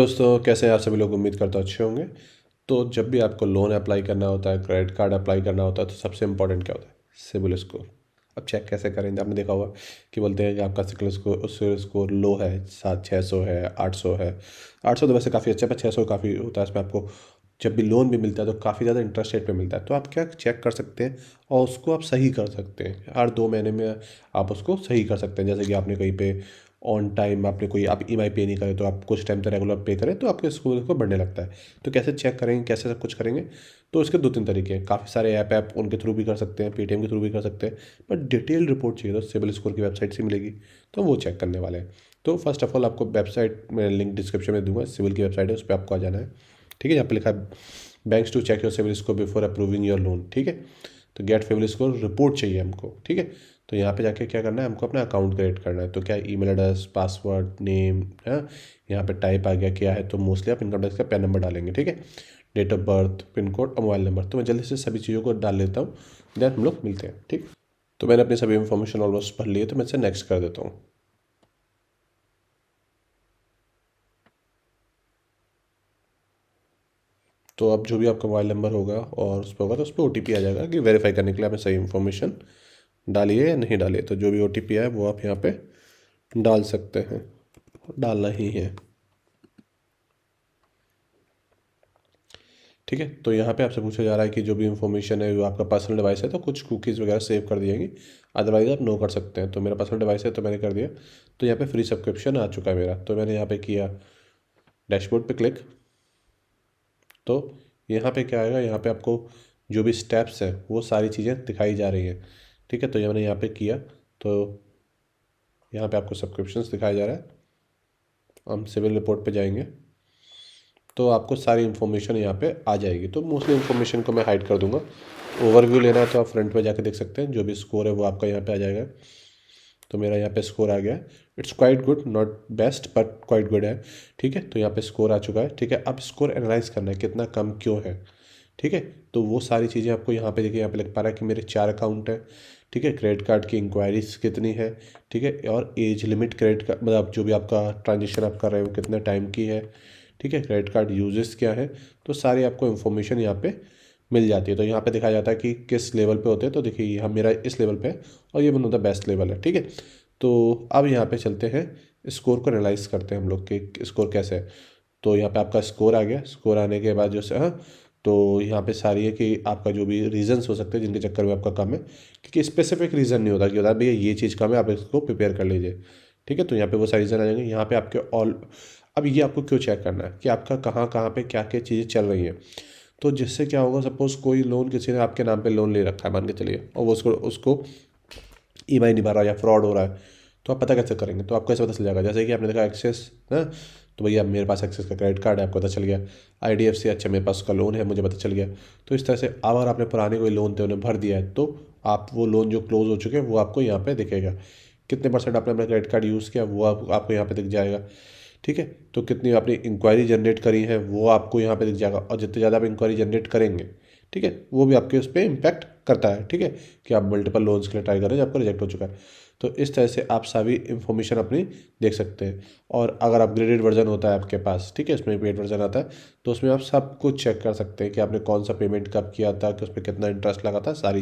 दोस्तों कैसे हैं आप सभी लोग। उम्मीद करता हूँ अच्छे होंगे। तो जब भी आपको लोन अप्लाई करना होता है, क्रेडिट कार्ड अप्लाई करना होता है, तो सबसे इंपॉर्टेंट क्या होता है? CIBIL score. अब चेक कैसे करेंगे? आपने देखा होगा कि बोलते हैं कि आपका सिबिल स्कोर लो है, 600 है, 800 है। 800 तो वैसे काफ़ी अच्छा है, पर 600 काफ़ी होता है। इसमें आपको जब भी लोन भी मिलता है तो काफ़ी ज़्यादा इंटरेस्ट रेट पे मिलता है। तो आप क्या चेक कर सकते हैं और उसको आप सही कर सकते हैं। हर 2 महीने में आप उसको सही कर सकते हैं। जैसे कि आपने कहीं पे ऑन टाइम आपने कोई आप ईएमआई पे नहीं करे, तो आप कुछ टाइम तक रेगुलर पे करें तो आपके स्कोर को बढ़ने लगता है। तो कैसे चेक करेंगे, कैसे सब कुछ करेंगे? तो इसके 2-3 तरीके हैं। काफ़ी सारे ऐप उनके थ्रू भी कर सकते हैं, पेटीएम के थ्रू भी कर सकते हैं। बट डिटेल रिपोर्ट चाहिए तो सिबिल स्कोर की वेबसाइट से मिलेगी, तो वो चेक करने वाले हैं। तो फर्स्ट ऑफ ऑल आपको वेबसाइट में लिंक डिस्क्रिप्शन में दूंगा, सिविल की वेबसाइट है, उस पर आपको आ जाना है। ठीक है, यहाँ पे लिखा है banks to check your CIBIL score before approving your loan. ठीक है, तो गेट सिविल स्कोर रिपोर्ट चाहिए हमको। ठीक है, तो यहाँ पे जाके क्या करना है, हमको अपना अकाउंट क्रिएट करना है। तो क्या ईमेल एड्रेस, पासवर्ड, नेम है, यहाँ पे टाइप आ गया क्या है, तो मोस्टली आप इनकम टैक्स का पैन नंबर डालेंगे। ठीक है, date of birth, pin code और मोबाइल नंबर। तो मैं जल्दी से सभी चीज़ों को डाल लेता हूँ, देन हम लोग मिलते हैं। ठीक, तो मैंने अपनी सभी इन्फॉर्मेशन ऑलमोस्ट भर ली है, तो मैं इसे नेक्स्ट कर देता हूँ। तो अब जो भी आपका मोबाइल नंबर होगा और उस पर होगा, तो उस पर ओटीपी आ जाएगा कि वेरीफाई करने के लिए आपने सही इन्फॉर्मेशन डाली है या नहीं डाली है। तो जो भी ओटीपी है वो आप यहाँ पे डाल सकते हैं, डालना ही है। ठीक है, तो यहाँ पे आपसे पूछा जा रहा है कि जो भी इन्फॉर्मेशन है वो आपका पर्सनल डिवाइस है, तो कुछ कुकीज़ वगैरह सेव कर दी जाएंगी, अदरवाइज़ आप नो कर सकते हैं। तो मेरा पर्सनल डिवाइस है तो मैंने कर दिया। तो यहाँ पे फ्री सब्सक्रिप्शन आ चुका है मेरा, तो मैंने यहाँ पे किया डैशबोर्ड पे क्लिक। तो यहाँ पे क्या आएगा, यहाँ पे आपको जो भी स्टेप्स हैं वो सारी चीज़ें दिखाई जा रही हैं। ठीक है, तो ये मैंने यहाँ पे किया, तो यहाँ पे आपको सब्सक्रिप्शंस दिखाया जा रहा है। हम सिविल रिपोर्ट पे जाएंगे तो आपको सारी इन्फॉर्मेशन यहाँ पे आ जाएगी। तो मोस्टली इन्फॉर्मेशन को मैं हाइड कर दूंगा। ओवरव्यू लेना है तो आप फ्रंट पे जाके देख सकते हैं, जो भी स्कोर है वो आपका यहाँ पे आ जाएगा। तो मेरा यहाँ पे स्कोर आ गया है। It's quite good, not best but quite good है। ठीक है, तो यहाँ पे स्कोर आ चुका है। ठीक है, अब स्कोर एनालाइज करना है कितना कम क्यों है। ठीक है, तो वो सारी चीज़ें आपको यहाँ पे देखिए, यहाँ पे लिख पा रहा है कि मेरे 4 अकाउंट है। ठीक है, क्रेडिट कार्ड की इंक्वायरीज कितनी है। ठीक है, और एज लिमिट क्रेडिट कार्ड मतलब जो भी आपका ट्रांजेक्शन आप कर रहे हो कितने टाइम की है। ठीक है, क्रेडिट कार्ड यूजेस क्या है, तो सारी आपको इन्फॉर्मेशन यहाँ पे मिल जाती है। तो यहाँ पे दिखाया जाता है कि किस लेवल पे होते हैं। तो देखिए हम मेरा इस लेवल पे है और ये one of the best level है। ठीक है, तो अब यहाँ पे चलते हैं, स्कोर को एनालाइज करते हैं हम लोग कि स्कोर कैसे है। तो यहाँ पे आपका स्कोर आ गया। स्कोर आने के बाद जो से हाँ, तो यहाँ पे सारी है कि आपका जो भी रीजंस हो सकते हैं जिनके चक्कर में आपका कम है, क्योंकि स्पेसिफिक रीज़न नहीं होता कि होता भैया ये चीज़ कम है, आप इसको प्रिपेयर कर लीजिए। ठीक है, तो यहाँ पे वो सारे रीज़न आ जाएंगे। यहाँ पे आपके ऑल, अब ये आपको क्यों चेक करना है कि आपका कहाँ कहाँ पे क्या क्या चीज़ें चल रही हैं। तो जिससे क्या होगा, सपोज़ कोई लोन किसी ने आपके नाम पे लोन ले रखा है मान के चलिए, और वो उसको उसको ईएमआई नहीं भर रहा या फ्रॉड हो रहा है, तो आप पता कैसे करेंगे? तो आपको ऐसे पता चल जाएगा, जैसे कि आपने देखा एक्सेस है, तो भैया मेरे पास एक्सेस का क्रेडिट कार्ड है, आपको पता चल गया। आईडीएफसी, अच्छा मेरे पास उसका लोन है, मुझे पता चल गया। तो इस तरह से अगर आपने पुराने कोई लोन थे उन्हें भर दिया है, तो आप वो लोन जो क्लोज हो चुके हैं वो आपको यहाँ पे दिखेगा। कितने परसेंट आपने अपना क्रेडिट कार्ड यूज़ किया वो आपको यहाँ पे दिख जाएगा। ठीक है, तो कितनी आपने इंक्वायरी जनरेट करी है वो आपको यहाँ पे दिख जाएगा, और जितने ज़्यादा आप इंक्वायरी जनरेट करेंगे, ठीक है, वो भी आपके उस पर इम्पैक्ट करता है। ठीक है, कि आप मल्टीपल लोन्स के लिए ट्राई कर रहे हैं, आपको रिजेक्ट हो चुका है। तो इस तरह से आप सभी इन्फॉर्मेशन अपनी देख सकते हैं। और अगर अपग्रेडेड वर्जन होता है आपके पास, ठीक है, इसमें पेड वर्जन आता है, तो उसमें आप सब कुछ चेक कर सकते हैं कि आपने कौन सा पेमेंट कब किया था, कि उस पर कितना इंटरेस्ट लगा था, सारी